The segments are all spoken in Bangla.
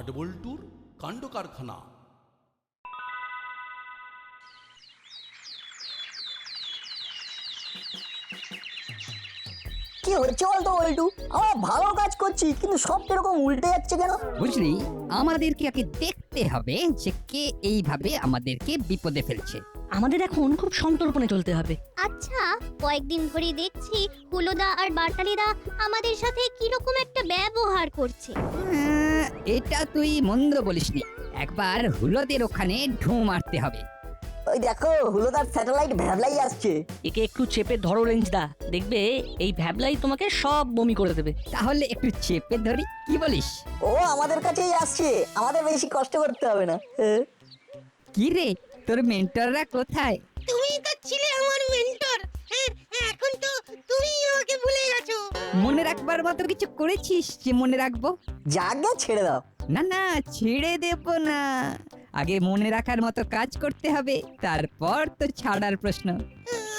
নাটবল্টুর কাণ্ড কারখানা। কি হচ্ছে বলতো বল্টু? আমরা ভালো কাজ করছি কিন্তু সব এরকম উল্টে যাচ্ছে কেন? বুঝলি, আমাদেরকে আগে দেখতে হবে যে কে এইভাবে আমাদেরকে বিপদে ফেলছে। আমাদের এখন খুব সন্তর্পণে চলতে হবে। আচ্ছা, কয়েকদিন ধরে দেখছি হুলোদা আর বাটালিদা আমাদের সাথে কিরকম একটা ব্যবহার করছে। এটা তুই মন্দ বলিসনি। একবার হুলোদের ওখানে ঢু মারতে হবে। ওই দেখো হুলোদার স্যাটেলাইট ভ্যাবলাই আসছে। একে একটু চেপে ধরো রেঞ্জদা, দেখবে এই ভ্যাবলাই তোমাকে সব বমি করে দেবে। তাহলে একটু চেপে ধরি, কি বলিস? ও আমাদের কাছেই আসছে, আমাদের বেশি কষ্ট করতে হবে না। কি রে, তোর মেন্টররা কোথায়? তুমি তো ছিলে আমার মেন্টর, এখন তো তুমি আমাকে ভুলে গেছো। মনে রাখবার মতো কিছু করেছিস যে মনে রাখবো? যাকে ছেড়ে দাও। না না, ছেড়ে দেব না। আগে মনে রাখার মতো কাজ করতে হবে, তারপর তো ছাড়ার প্রশ্ন।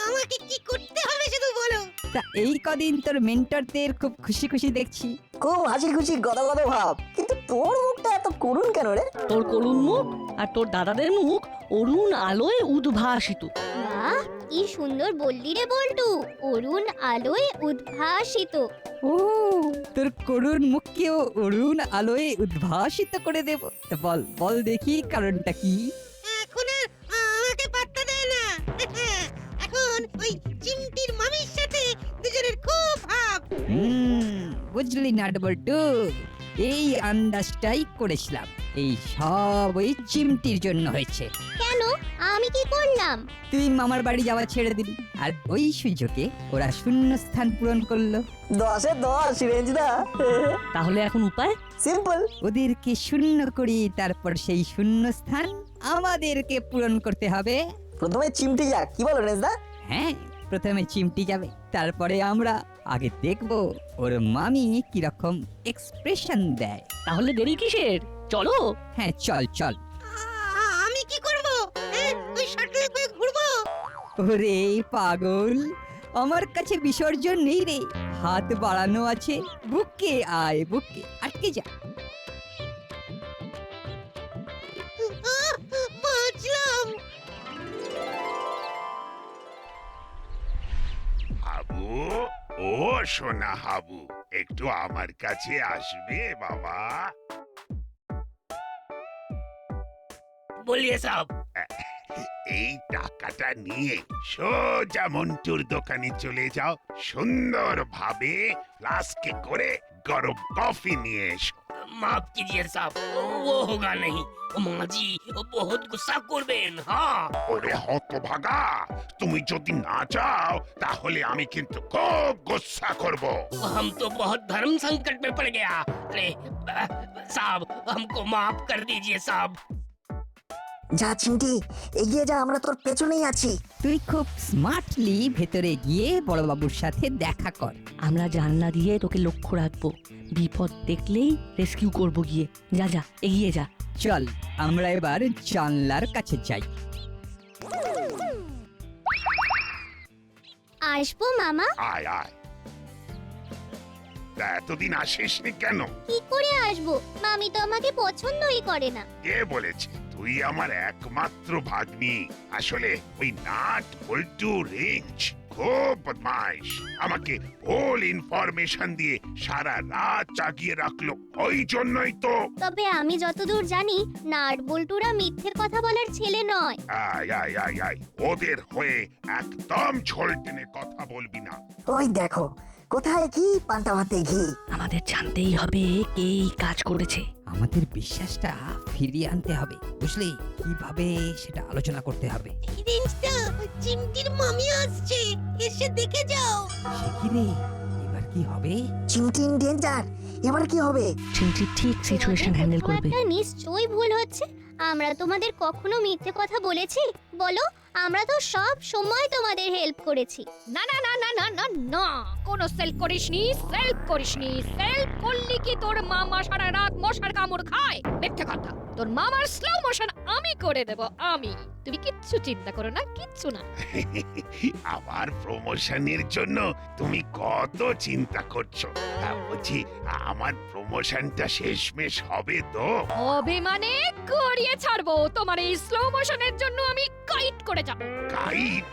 আমাকে কি করতে হবে শুধু বলো। তা এই কদিন তোর মেন্টরদের খুব খুশি খুশি দেখছি। খুব হাসি খুশি গদগদ ভাব, কিন্তু তোর মুখটা এত করুণ কেন রে? তোর করুণ মুখ আর তোর দাদাদের মুখ অরুণ আলোয় উদ্ভাসিত। বাহ, কি সুন্দর বললি রে বল্টু, অরুণ আলোয় উদ্ভাসিত। ও, তোর করুণ মুখকেও অরুণ আলোয় উদ্ভাসিত করে দেব। তা বল বল দেখি কারণটা কি? এখন আর আমাকে পাত্তা দেয় না। এখন ওই চিমটির মামির সাথে দুজনের খুব ভাব। বুঝলি না বল্টু, এই আন্দাজটাই করেছিলাম। এই সব ওই চিমটির জন্য হয়েছে। কেন, আমি কি করলাম? তুই মামার বাড়ি যাওয়া ছেড়ে দিবি, আর ওই সুযোগে ওরা শূন্য স্থান পূরণ করলো। 10-এ 10 রেঞ্জদা। তাহলে এখন উপায়? সিম্পল। ওদেরকে শূন্য করি, তারপর সেই শূন্য স্থান আমাদেরকে পূরণ করতে হবে। প্রথমে চিমটি যাক, কি বলো রেঞ্জদা? হ্যাঁ, প্রথমে চিমটি যাবে, তারপরে আমরা। আগে দেখবো ওর মামি কিরকম এক্সপ্রেশন দেয়। তাহলে দেরি কিসের, চলো। হ্যাঁ চল চল। আমি কি করব? ওই শাটল করে ঘুরবো? ওরে পাগল, আমার কাছে বিসর্জন নেই রে, হাত বাড়ানো আছে। বুকে আয়, বুকে আটকে যা। বাঁচলাম। হাবু, ও সোনা হাবু, একটু আমার কাছে আসবে বাবা? बोलिए साहब। এই টাকাটা নিয়ে সোজা মন্টুর দোকানে চলে যাও, সুন্দরভাবে ফ্লাস্কে করে গরম কফি নিয়ে এসো। माफ कीजिए साहब, वो होगा नहीं। माँ जी बहुत गुस्सा করবেন। हाँ, ওরে হতভাগা, তুমি যদি না যাও তাহলে আমি কিন্তু খুব গুসা করব। हम तो बहुत धर्म संकट में पड़ गया। अरे साहब, हमको माफ कर दीजिए साहब। যা চিমটি, এগিয়ে যা, আমরা তোর পেছনেই আছি। তুই খুব স্মার্টলি ভেতরে গিয়ে বড়বাবুর সাথে দেখা কর। আমরা জানলা দিয়ে তোকে লক্ষ্য রাখবো, বিপদ দেখলেই রেস্কিউ করব গিয়ে। যা যা, এগিয়ে যা। চল আমরা এবার জানলার কাছে যাই। আসবো মামা? আয় আয়। তা এতদিন আসিসনি কেন? কি করে আসবো, মামি তো আমাকে পছন্দই করে না। কে বলেছে? তুই আমার একমাত্র ভাগ্নি। আসলে ওই নাট বল্টু রেঞ্জ খুব বদমাইশ, আমাকে ভুল ইনফরমেশন দিয়ে সারা রাত জাগিয়ে রাখলো। ওই জন্যই তো। তবে আমি যতদূর জানি নাট বল্টুরা মিথ্যের কথা বলার ছেলে নয়। আয় আয় আয় আয়, ওদের হয়ে একদম ঝোল টেনে কথা বলবি না। ওই দেখো, কোথায় কি পান্তা ভাতে ঘি। আমাদের জানতেই হবে কে এই কাজ করেছে। আমাদের বিশ্বাসটা ফিরিয়ে আনতে হবে, বুঝলি? কিভাবে সেটা আলোচনা করতে হবে। এই রেঞ্জটা, চিমটির মামি আসছে, এসে দেখে যাও। সে কি রে, এবার কি হবে? চিমটি ইন ডেঞ্জার, এবার কি হবে? চিমটি ঠিক সিচুয়েশন হ্যান্ডেল করবে। একটা নিশ্চয়ই ভুল হচ্ছে। আমরা তোমাদের কখনো মিথ্যে কথা বলেছি? বলো, আমরা তো সব সময় তোমাদের হেল্প করেছি। না না না না না না না, কোনো সেলফ করিসনি, সেলফ করলি কি তোর মামা সারা রাত মশার কামড় খায়? মিথ্যে কথা, তোর মামার স্লো মোশন আমি করে দেব, আমি। তুমি কিচ্ছু চিন্তা করো না, কিচ্ছু না। আমার প্রমোশনের জন্য তুমি কত চিন্তা করছো। বলছি আমার প্রমোশনটা শেষমেশ হবে তো? হবে মানে করিয়ে ছাড়বো। তোমার এই স্লো মোশনের জন্য আমি কাইট করে যাব। কাইট?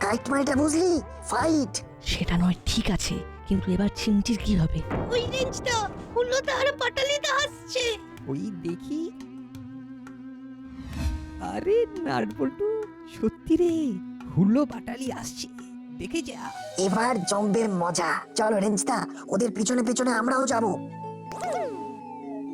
কাইট মানেটা বুঝলি? ফাইট। সেটা নয় ঠিক আছে, কিন্তু এবার চিমটির কি হবে? ওই রেঞ্জটা হুলোদার পাটালিতে আসছে। ওই দেখি। আরে নাটবল্টু, সত্যি রে, হুলো বাটালি আসছে, দেখে যা। এবার জমবে মজা। চলো রেঞ্জদা, ওদের পিছনে পিছনে আমরাও যাব।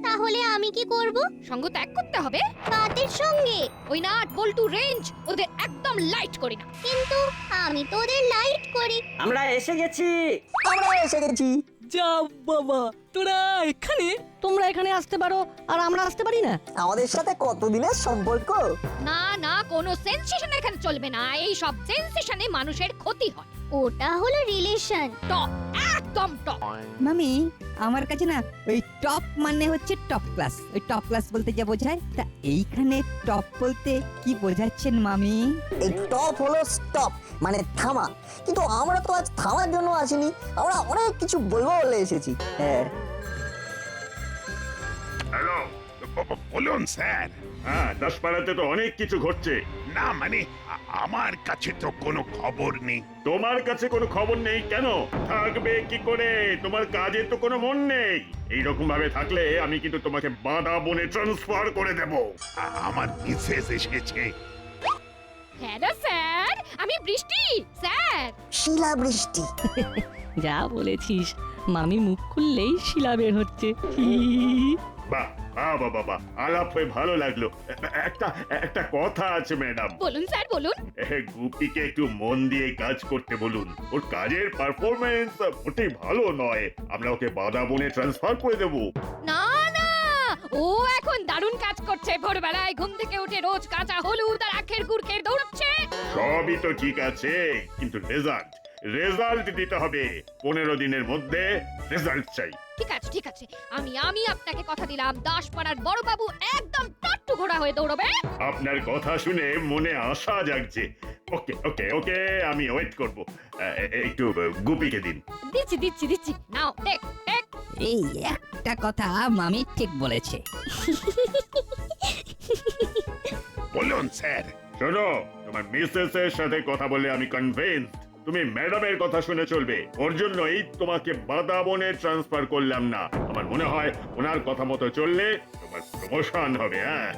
তাহলে আমি কি করব? সঙ্গ ত্যাগ করতে হবে। কাদের সঙ্গে? ওই নাট বল্টু রেঞ্জ ওদের একদম লাইট করি না। কিন্তু আমি তো ওদের লাইট করি। আমরা এসে গেছি। যা বাবা, তোরা এখানে? তোমরা এখানে আসতে পারো আর আমরা আসতে পারি না? আমাদের সাথে কতদিনের সম্পর্ক। না না, কোনো সেন্সেশন এখানে চলবে না। এই সব সেন্সেশনে মানুষের ক্ষতি হয়। ওটা হলো রিলেশন। টপ, একদম টপ। মামি, আমার কাছে না ওই টপ মানে হচ্ছে টপ ক্লাস। ওই টপ ক্লাস বলতে যা বোঝায়, তা এইখানে টপ বলতে কি বোঝাচ্ছেন মামি? এই টপ হলো স্টপ, মানে থামা। কিন্তু আমরা তো আজ থামার জন্য আসিনি, আমরা অনেক কিছু বলবো বলে এসেছি। হ্যাঁ, হ্যালো, বলুন স্যার। হ্যাঁ, দাসপাড়াতে তো অনেক কিছু ঘটছে। না মানে আমার কাছে তো কোনো খবর নেই। তোমার কাছে কোনো খবর নেই কেন? থাকবে কি করে? তোমার কাজে তো কোনো মন নেই। এইরকম ভাবে থাকলে আমি কিন্তু তোমাকে বাঁধা বনে ট্রান্সফার করে দেব। আমার মিসেস এসেছে। হ্যাঁ না স্যার, আমি বৃষ্টি স্যার। শিলা বৃষ্টি। যা বলেছিস, মামি মুখ খুললেই শিলা বের হচ্ছে। বাহ বাহ বাহ বাহ, আলাপ হয়ে ভালো লাগলো। একটা কথা আছে ম্যাডাম। বলুন স্যার, বলুন। গুপিকে একটু মন দিয়ে কাজ করতে বলুন। ওর কাজের পারফরমেন্স মোটেই ভালো নয়। আমরা ওকে বাঁধা বনে ট্রান্সফার করে দেব। না না, ও এখন দারুণ কাজ করছে। ভোরবেলায় ঘুম থেকে উঠে রোজ কাঁচা হলুদ আর আখের গুড় খেয়ে দৌড়চ্ছে। সবই তো ঠিক আছে, কিন্তু রেজাল্ট দিতে হবে। 15 দিনের মধ্যে রেজাল্ট চাই। ঠিক আছে ঠিক আছে, আমি আপনাকে কথা দিলাম, দাসপাড়ার বড় বাবু একদম টট্টু ঘোড়া হয়ে দৌড়বে। আপনার কথা শুনে মনে আশা জাগছে। ওকে ওকে ওকে, আমি ওয়েট করব। একটু গুপিকে দিন। দিচ্ছি দিচ্ছি দিচ্ছি, নাও দেখ দেখ। এই একটা কথা মামি ঠিক বলেছে। বলুন স্যার। শোনো, তোমার মিসেস এর সাথে কথা বলে আমি কনভিন্সড। তুমি ম্যাডামের কথা শুনে চলবে। ওর জন্যই তোমাকে বাঁধা বনে ট্রান্সফার করলাম না। আমার মনে হয় ওনার কথা মতো চললে তোমার প্রমোশন হবে। হ্যাঁ,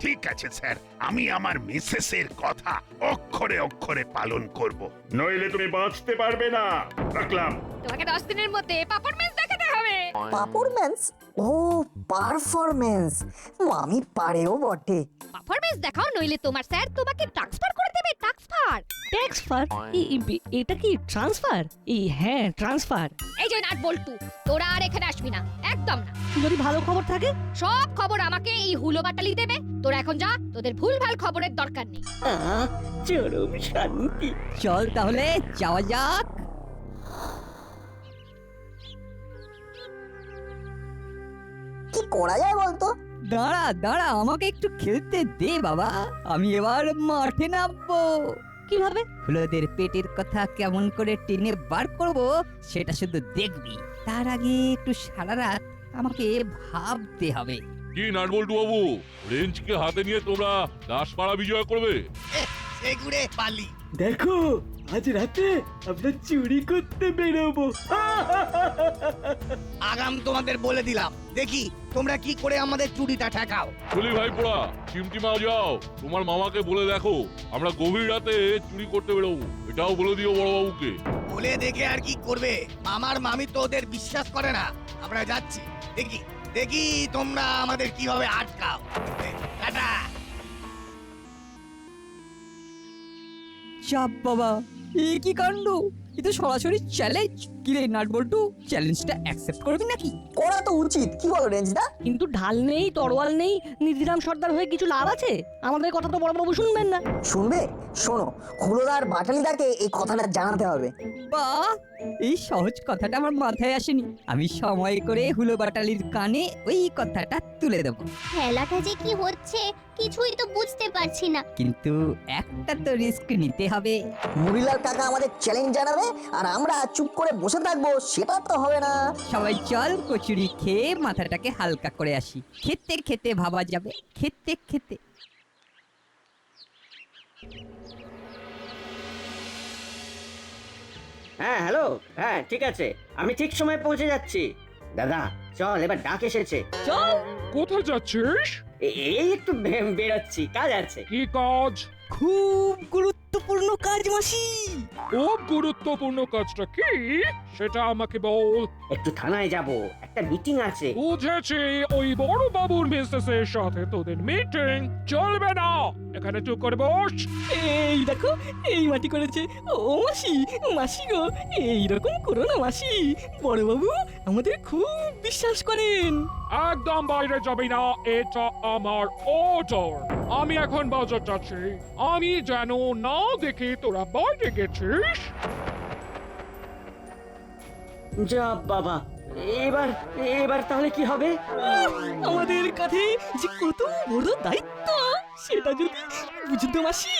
ঠিক আছে স্যার, আমি আমার মিসেসের কথা অক্ষরে অক্ষরে পালন করব। নইলে তুমি বাঁচতে পারবে না। রাখলাম। তোমাকে 10 দিনের মধ্যে পারফরম্যান্স দেখাতে হবে। পারফরম্যান্স? ও পারফরম্যান্স, মামি পারেও বটে। পারফরম্যান্স দেখাও, নইলে তোমার স্যার তোমাকে ট্রান্সফার করে দেবে। ট্রান্সফার? এটা কি ট্রান্সফার? হ্যাঁ, ট্রান্সফার। এই যে নাট বল্টু, তোরা আর এখানে আসবি না, একদম না। যদি ভালো খবর থাকে? সব খবর আমাকে এই হুলো বাটালি দেবে। তোরা এখন যা, তোদের ভুলভাল খবরের দরকার নেই। চরম শান্তি। চল তাহলে যাওয়া যাক। কি করা যায় বলতো? দাঁড়া দাঁড়া, আমাকে একটু খেলতে দে বাবা। আমি এবার মাঠে নামবো। কিভাবে? হুলোদের পেটের কথা কেমন করে টেনে বার করব সেটা শুধু দেখবি। তার আগে একটু সারা রাত আমাকে ভাবতে হবে। কি নাটবল্টু বাবু, রেঞ্জকে হাতে নিয়ে তোমরা দাসপাড়া বিজয় করবে? এগুড়ে পালি। দেখো, আজ রাতে আমরা চুরি করতে বেরোবো। আগাম তোমাদের বলে দিলাম, দেখি তোমরা কি করে আমাদের চুরিটা ঠেকাও। চলি ভাই পোড়া, চিমটিমাও যাও, তোমার মামাকে বলে দেখো আমরা গভীর রাতে চুরি করতে বেরোবো। এটাও বলে দিও বড় বাবুকে। বলে দেখে আর কি করবে, মামার মামি তো ওদের বিশ্বাস করে না। আমরা যাচ্ছি, দেখি দেখি তোমরা আমাদের কিভাবে আটকাও। টাটা। চাপ বাবা, এ কি কাণ্ড! এ তো সরাসরি চ্যালেঞ্জ। কি রে নাটবল্টু, চ্যালেঞ্জটা অ্যাকসেপ্ট করবি নাকি? করা তো উচিত, কি বলো রেঞ্জদা? কিন্তু ঢাল নেই, তরোয়াল নেই, নিধিরাম সর্দার হয়ে কিছু লাভ আছে? আমাদের কথা তো বড়বাবু শুনবেন না। শুনবে? শোনো, হুলোদার বাটালিদাকে এই কথাটা জানাতে হবে। বাহ, এই সহজ কথাটা আমার মাথায় আসেনি। আমি সময় করে হুলো বাটালির কানে ওই কথাটা তুলে দেব। খেলাটা যে কি হচ্ছে কিছুই তো বুঝতে পারছি না। কিন্তু একটা তো রিস্ক নিতে হবে। মুড়িলাল কাকা আমাদের চ্যালেঞ্জ জানাবে আর আমরা চুপ করে বসে থাকবো, সেটা তো হবে না। সবাই চল কচুরি খেয়ে মাথাটাকে হালকা করে আসি। খেতে খেতে ভাবা যাবে, খেতে খেতে। হ্যাঁ হ্যালো, হ্যাঁ ঠিক আছে, আমি ঠিক সময় পৌঁছে যাচ্ছি। দাদা চল, এবার ডাক এসেছে। চল। কোথায় যাচ্ছিস? এই একটু বেরোচ্ছি, কাজ আছে। কি কাজ? খুব গুরুত্বপূর্ণ কাজ মাসি। খুব গুরুত্বপূর্ণ কাজটা কি সেটা আমাকে বল। একটু থানায় যাব, একটা মিটিং আছে। বুঝেছি, ওই বড় বাবুর মিসেসের সাথে তোদের মিটিং চলবে না। এখানে চুপ করে বস। এই দেখো, এই মাটি করেছে। ও মাসি, মাসি গো, এইরকম করো না মাসি। বড়বাবু আমাদের খুব বিশ্বাস করেন। একদম বাইরে যাবি না, এটা আমার অর্ডার। আমি এখন বাজার যাচ্ছি, আমি যেন না দেখে তোরা বাইরে গেছিস। যা বাবা, এবার এবার তাহলে কি হবে? আমাদের কাঁধে যে কত বড় দায়িত্ব সেটা যদি বুঝতো মাসি।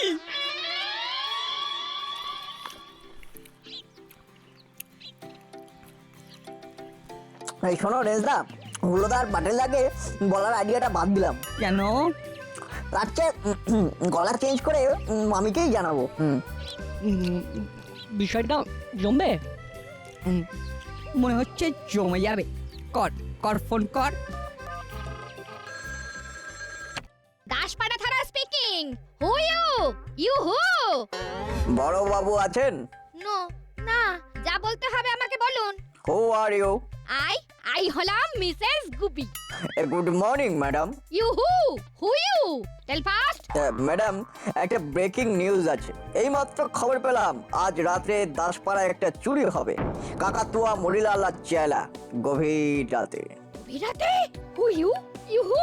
এই শোনো রেজদা, হুলোদার বাটেলাকে গলার আইডিয়াটা বাদ দিলাম। কেন? তার চেয়ে গলা চেঞ্জ করে মামিকেই জানাবো। বিষয়টা জমবে। মনে হচ্ছে জমে যাবে। কর কর, ফোন কর। দাসপাড়া থানা স্পিকিং। হু ইউ হু? বড় বাবু আছেন? নো, না, যা বলতে হবে আমাকে বলুন। Who are you? আই হলাম মিসেস গুবি। Good morning madam. You who you? Tell fast. Madam, একটা ব্রেকিং নিউজ আছে। এইমাত্র খবর পেলাম আজ রাতে দাসপাড়ায় একটা চুরি হবে। কাকাতুয়া মরিলাল আর চেলা গভীর রাতে। বিরাতে? Who you who?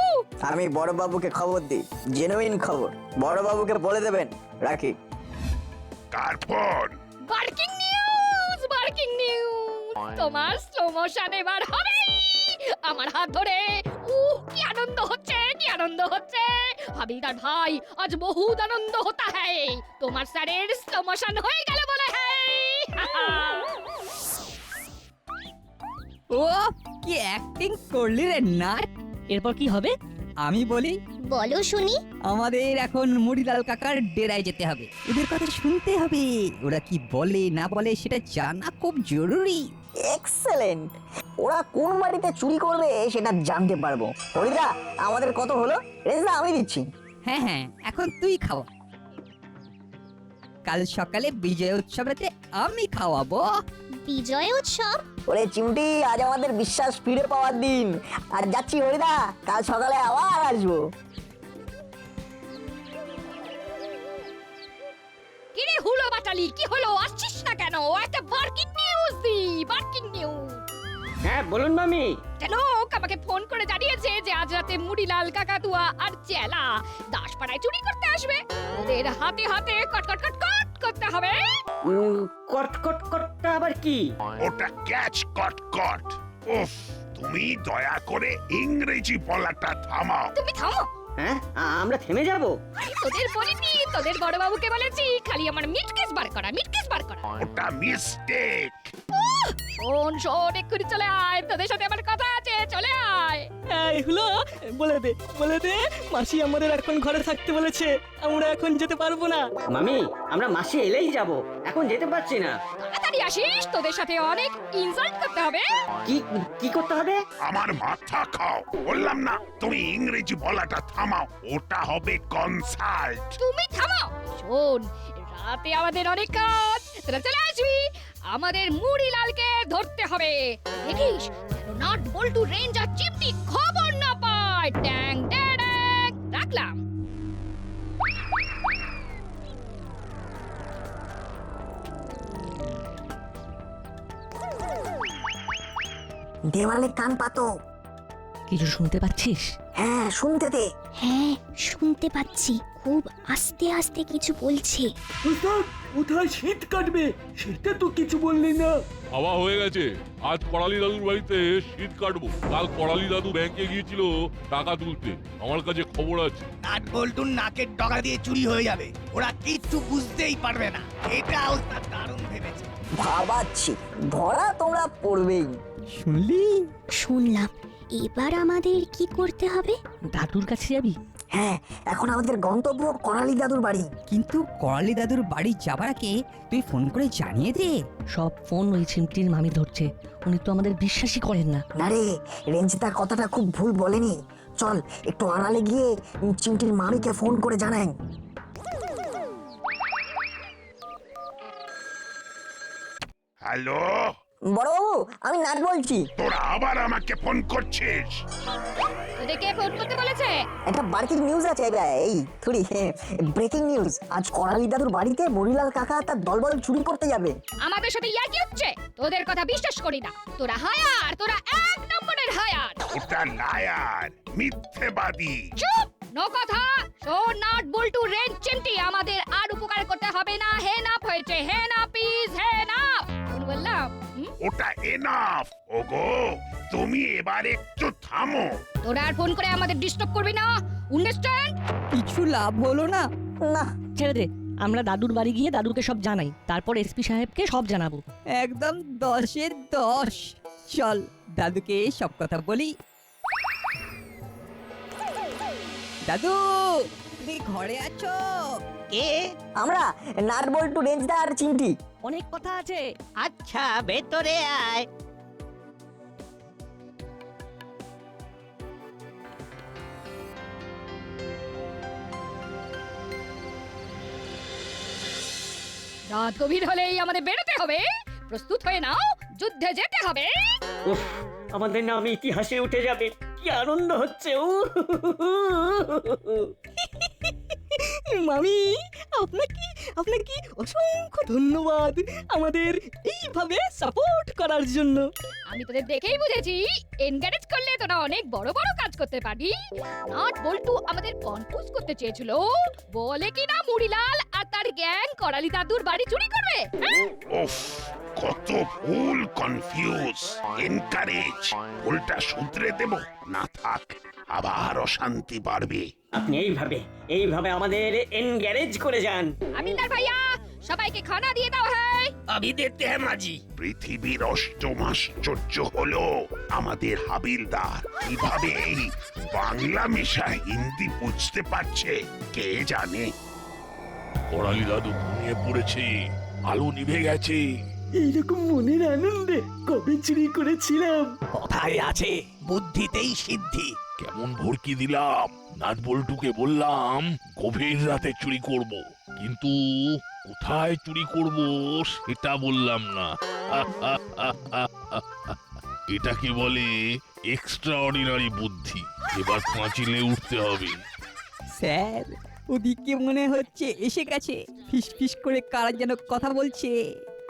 আমি বড়বাবুকে খবর দিই, জেনুইন খবর। বড়বাবুকে বলে দেবেন। রাখি। কার ফোন? Barking news, barking news. তোমার স্লো মোশন এবার হবে আমার হাত ধরে। কি আনন্দ হচ্ছে, কি আনন্দ হচ্ছে। হাবিলদার ভাই, আজ বহুত আনন্দ হতা হ্যায়। তোমার স্যারের স্লো মোশন হয়ে গেল বলে হ্যায়। ও কি অ্যাক্টিং করলি রে নাট। এরপর কি হবে? আমি বলি, বলো শুনি। আমাদের এখন মুড়িলাল কাকার ডেরায় যেতে হবে। ওদের কথা শুনতে হবে। ওরা কি বলে না বলে সেটা জানা খুব জরুরি। এক্সেলেন্ট। ওরা কোন বাড়িতে চুরি করবে সেটা জানতে পারবো। হরিদা, আমাদের কত হলো? রেজদা, আমি দিচ্ছি। হ্যাঁ হ্যাঁ, এখন তুই খাওয়া। কাল সকালে বিজয় উৎসবেতে আমি খাওয়াবো। বিজয় উৎসব? ওরে চিমটি, আজ আমাদের বিশ্বাস ফিরে পাওয়ার দিন। আর যাচ্ছি হরিদা, কাল সকালে আবার আসবো। কিরে হুলো বাটালি, কি হলো? আসছিস না কেন? একটা বার্কিং নিউজ দি, বার্কিং নিউজ। হ্যাঁ বলুন মামি। লোক আমাকে ফোন করে জানিয়েছে যে আজ রাতে মুড়িলাল কাকাতুয়া আর চেলা দাসপাড়ায় চুরি করতে আসবে। ওদের হাতে হাতে কট কট কট কট করতে হবে। কট কট কটটা আবার কি? ওটা ক্যাচ কট কট। উফ, তুমি দয়া করে ইংরেজি বলাটা থামাও। তুমি থামো। হ্যাঁ, আমরা থেমে যাব? তোদের বলিনি, তোদের বড় বাবুকে বলেছি খালি আমার মিটকেস বার করা, মিটকেস বার করা। ওটা মিস্টেক। শোন শোন, এক্ষুনি চলে আয়, তোদের সাথে আমার কথা আছে, চলে আয়। এই হলো, বলে দে মাসি আমাদের এখন ঘরে থাকতে বলেছে। আমরা এখন যেতে পারবো না। মামি, আমরা মাসি এলেই যাব, এখন যেতে পারছি না। তাড়াতাড়ি আসিস, তোদের সাথে অনেক ইনসাল্ট করতে হবে। কি করতে হবে? আমার মাথা খাও। বললাম না তুমি ইংরেজি বলাটা থামাও। ওটা হবে কনসাল্ট। তুমি থামো। শোন, রাতে আমাদের অনেক কাজ, তোরা চলে আসবি। আমাদের মুড়িলালকে ধরতে হবে। দেখিস যেন নাট বল্টু রেঞ্জ আর চিমটি খবর না পায়। ট্যাং ট্যাং। রাখলাম। দেওয়ালে কান পাতো। কিছু শুনতে পাচ্ছিস? হ্যাঁ, শুনতে দে। হ্যাঁ, শুনতে পাচ্ছি। খুব আস্তে আস্তে কিছু বলছে। ওস্তাদ কোথায় শীত কাটবে সেটা তো কিছু বললি না। হাওয়া হয়ে গেছে। আজ করালি দাদুর বাড়িতে শীত কাটবো। কাল করালি দাদু ব্যাংকে গিয়েছিল টাকা তুলতে। আমার কাছে খবর আছে। নাট বল্টুর নাকের ডগা দিয়ে চুরি হয়ে যাবে, ওরা কিচ্ছু বুঝতেই পারবে না। এটা ওস্তাদ দারুণ ভেবেছে। ভাবাচ্ছি ধরা তোমরা পড়বেই। শুনলি? শুনলাম। এবার আমাদের কি করতে হবে? দাদুর কাছে যাবি? হ্যাঁ, এখন আমাদের গন্তব্য করালি দাদুর বাড়ি। কিন্তু করালি দাদুর বাড়ি যাবার আগে তুই ফোন করে জানিয়ে দে। সব ফোন ওই চিমটির মামি ধরছে। উনি তো আমাদের বিশ্বাসই করেন না। না রে, রেঞ্জিতা কথাটা খুব ভুল বলেনি। চল একটু আড়ালে গিয়ে চিমটির মামিকে ফোন করে জানাই। হ্যালো, বড়বাবু, আমি নাট বলছি। তোরা আবার আমাকে ফোন করছিস? তোদেরকে ফোন করতে বলেছে? একটা ব্রেকিং নিউজ আছে, এই থুড়ি ব্রেকিং নিউজ। আজ করালি দাদুর বাড়িতে মরিলাল কাকা তার দলবল চুরি করতে যাবে। আমাদের সাথে ইয়ার্কি হচ্ছে? তোদের কথা বিশ্বাস করি না। তোরা হায়ার, তোরা এক নম্বরের হায়ার। ওটা লায়ার, মিথ্যেবাদী। চুপ, নো কথা। শোন নাট বল্টু রেঞ্জ চিমটি, আমাদের আর উপকার করতে হবে না। হে না হয়েছে, হে না পিস, হে না। কোন বললাম? ওটা এনাফ। ওগো, তুমি এবার একটু থামো। তোরা আর ফোন করে আমাদের ডিস্টার্ব করবি না, আন্ডারস্ট্যান্ড? কিছু লাভ হলো না। না, ছেড়ে দে, আমরা দাদুর বাড়ি গিয়ে দাদুকে সব জানাই, তারপর এসপি সাহেবকে সব জানাবো। একদম 10-এর 10। চল দাদুকে সব কথা বলি। দাদু, তুমি ঘরে আছো? কে? আমরা নাট বল্টু, রেঞ্জদা আর চিমটি। অনেক কথা আছে। আচ্ছা ভেতরে আয়। রাত গভীর হলেই আমাদের বেরোতে হবে। প্রস্তুত হয়ে নাও, যুদ্ধে যেতে হবে। উফ, আমাদের নাম ইতিহাসে উঠে যাবে। কি আনন্দ হচ্ছে। মামি, আপনাকে অসংখ্য ধন্যবাদ আমাদের এইভাবে সাপোর্ট করার জন্য। আমি তোদের দেখেই বুঝেছি, এনকারেজ করলে তোরা অনেক বড় বড় কাজ করতে পারবি। নাট বল্টু আমাদের কনফিউজ করতে চেয়েছিল, বলে কি না মুড়িলাল আর তার গ্যাং করালি দাদুর বাড়ি চুরি করবে। উফ, কত ভুল কনফিউজ। এনকারেজ ভুলটা শুধরে দেব না, থাক, আবার অশান্তি বাড়বে। আপনি এইভাবে আমাদের এনগ্যারেজ করে যান। আমিনদার ভাইয়া, সবাইকে খানা দিয়ে দাও। হ্যাঁ, अभी देते हैं माजी। পৃথিবীর অষ্টম আশ্চর্য হলো আমাদের হাবিলদার কিভাবে এই বাংলা মেশা হিন্দি বুঝতে পারছে কে জানে। করালি দাদু ঘুমিয়ে পড়েছে, আলো নিভে গেছে। এইরকম মনের আনন্দে কবে চুরি করেছিলাম। কথায় আছে, বুদ্ধিতেই সিদ্ধি। কেমন ভড়কি দিলাম। নাট বল্টুকে বললাম গভীর রাতে চুরি করব, কিন্তু কোথায় চুরি করব সেটা বললাম না। এটাকে বলে এক্সট্রা অর্ডিনারি বুদ্ধি। এবার পাঁচিলে উঠতে হবে। স্যার, ওদিকে মনে হচ্ছে এসে গেছে। ফিস ফিস করে কারা যেন কথা বলছে।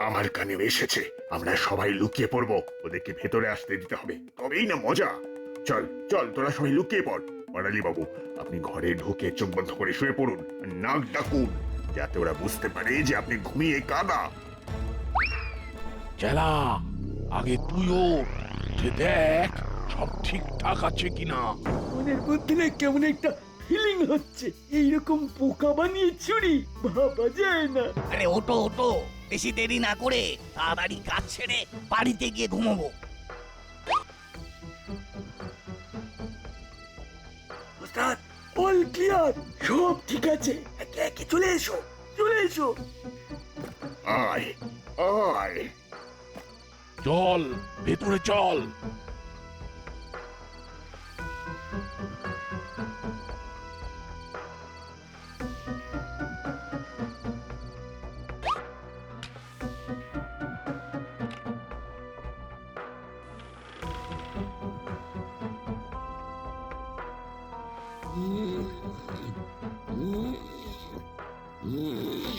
আমার কানে এসেছে। আমরা সবাই লুকিয়ে পড়বো, ওদেরকে ভেতরে আসতে দিতে হবে, তবেই না মজা। চল চল, তোরা সবাই লুকিয়ে পড়। করালি বাবু, আপনি ঘরে ঢুকে চোখ বন্ধ করে শুয়ে পড়ুন, আর নাক ডাকুন, যাতে ওরা বুঝতে পারে যে আপনি ঘুমিয়ে কাদা। চেলা, আগে তুইও উঠে দেখ সব ঠিকঠাক আছে কিনা। মনের মধ্যে না কেমন একটা ফিলিং হচ্ছে। এইরকম পোকা বানিয়ে চুরি ভাবা যায় না। আরে ওটো ওটো, বেশি দেরি না করে তাড়াতাড়ি কাজ ছেড়ে বাড়িতে গিয়ে ঘুমোবো। ওস্তাদ, অল ক্লিয়ার, সব ঠিক আছে। একে একে চলে এসো, চলে এসো। আয় আয়, চল ভেতরে চল।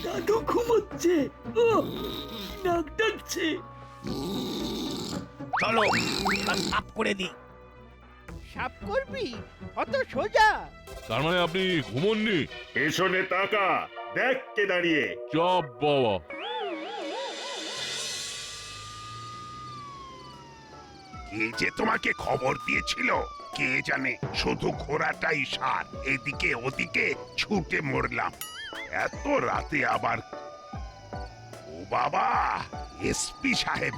দাদু ঘুমোচ্ছে। ও নাক ডাকছে। চলো এবার সাফ করে দিই। সাফ করবি অত সোজা? তার মানে আপনি ঘুমননি? পেছনে তাকা, দেখ কে দাঁড়িয়ে। চাপ বাবা। কে যে তোমাকে খবর দিয়েছিল কে জানে, শুধু ঘোড়াটাই সার, এদিকে ওদিকে ছুটে মরলাম। এত রাতে আবার, ও বাবা, এসপি সাহেব।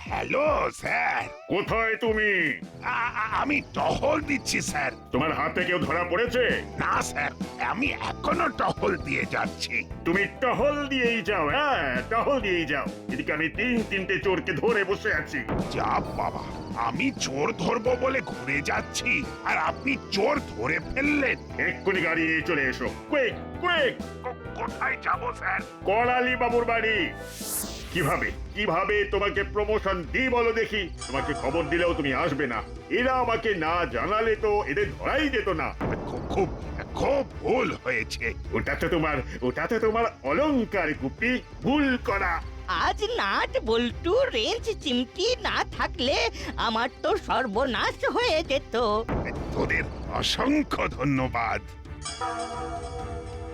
Hello sir. কোথায় তুমি? আমি টহল দিচ্ছি স্যার। তোমার হাতে কেউ ধরা পড়েছে? না স্যার, আমি এখনো টহল দিয়ে যাচ্ছি। তুমি টহল দিয়েই যাও, হ্যাঁ টহল দিয়েই যাও। এদিকে আমি তিনটে চোরকে ধরে বসে আছি। যা বাবা, আমি চোর ধরবো বলে ঘুরে যাচ্ছি আর আপনি চোর ধরে ফেললেন। এক্ষুনি গাড়ি নিয়ে চলে এসো, কুইক কুইক। কোথায় যাবো স্যার? করালি বাবুর বাড়ি। কিভাবে তোমাকে প্রমোশন দিই বলো দেখি? তোমাকে খবর দিলেও তুমি আসবে না। এরা আমাকে না জানালে তো এদের ধরাই যেত না। খুব খুব ভুল হয়েছে। ওটাতে তোমার অলংকার গুপি, ভুল করা। আজ নাট বল্টু রেঞ্জ চিমটি না থাকলে আমার তো সর্বনাশ হয়ে যেত। তোদের অসংখ্য ধন্যবাদ।